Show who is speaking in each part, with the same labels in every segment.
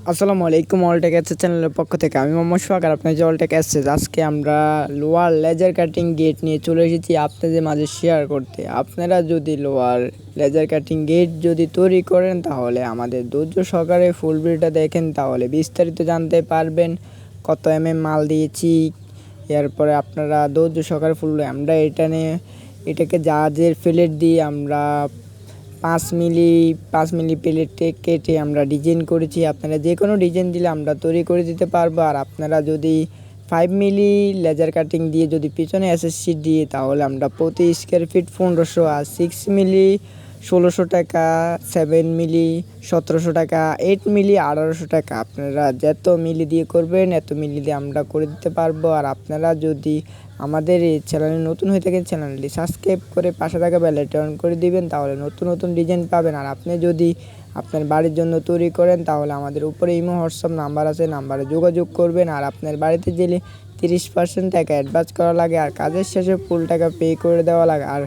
Speaker 1: আসসালামু আলাইকুম। অলটেক এসেস চ্যানেলের পক্ষ থেকে আমি মোহাম্মদ সোহাগ আর আপনার যে অলটেক এসেস। আজকে আমরা লোয়ার লেজার কাটিং গেট নিয়ে চলে এসেছি আপনাদের মাঝে শেয়ার করতে। আপনারা যদি লোয়ার লেজার কাটিং গেট যদি তৈরি করেন তাহলে আমাদের ধৈর্য সহকারে ফুল ভিডিওটা দেখেন, তাহলে বিস্তারিত জানতে পারবেন কত মাল দিয়েছি। এরপরে আপনারা ধৈর্য সহকারে ফুল আমরা এটাকে জাহাজের ফিলেট দিয়ে আমরা 5 মিলি প্লেটে কেটে আমরা ডিজাইন করেছি। আপনারা যে কোনো ডিজাইন দিলে আমরা তৈরি করে দিতে পারবো। আর আপনারা যদি 5 মিলি লেজার কাটিং দিয়ে যদি পিছনে এসএসসি দিয়ে তাহলে আমরা প্রতি স্কোয়ার ফিট 1500, আর 6 মিলি 1600 টাকা, 7 মিলি 1700 টাকা, 8 মিলি 1800 টাকা। আপনারা যত মিলি দিয়ে করবেন এত মিলি দিয়ে আমরা করে দিতে পারবো। আর আপনারা যদি আমাদের এই চ্যানেলে নতুন হয়ে থাকেন চ্যানেলটি সাবস্ক্রাইব করে পাশে থাকা বেল আইকনটি অন করে দিবেন, তাহলে নতুন নতুন ডিজাইন পাবেন। আর আপনি যদি আপনার বাড়ির জন্য তৈরি করেন তাহলে আমাদের উপরে ইমো হোয়াটসঅ্যাপ নাম্বার আছে, নাম্বারে যোগাযোগ করবেন। আর আপনার বাড়িতে গেলে 30% টাকা অ্যাডভান্স করা লাগে, আর কাজের শেষে ফুল টাকা পে করে দেওয়া লাগে। আর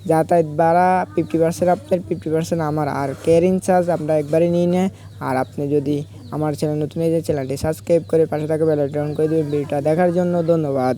Speaker 1: যাতায়াত ভাড়া 50% আপনার, 50% আমার। আর ক্যারিং চার্জ আমরা একবারে নিই না। আর আপনি যদি আমার চ্যানেল নতুন হয়ে যায় চ্যানেলটি সাবস্ক্রাইব করে পাশে থাকা বেল আইকনটি অন করে দেবেন। ভিডিওটা দেখার জন্য ধন্যবাদ।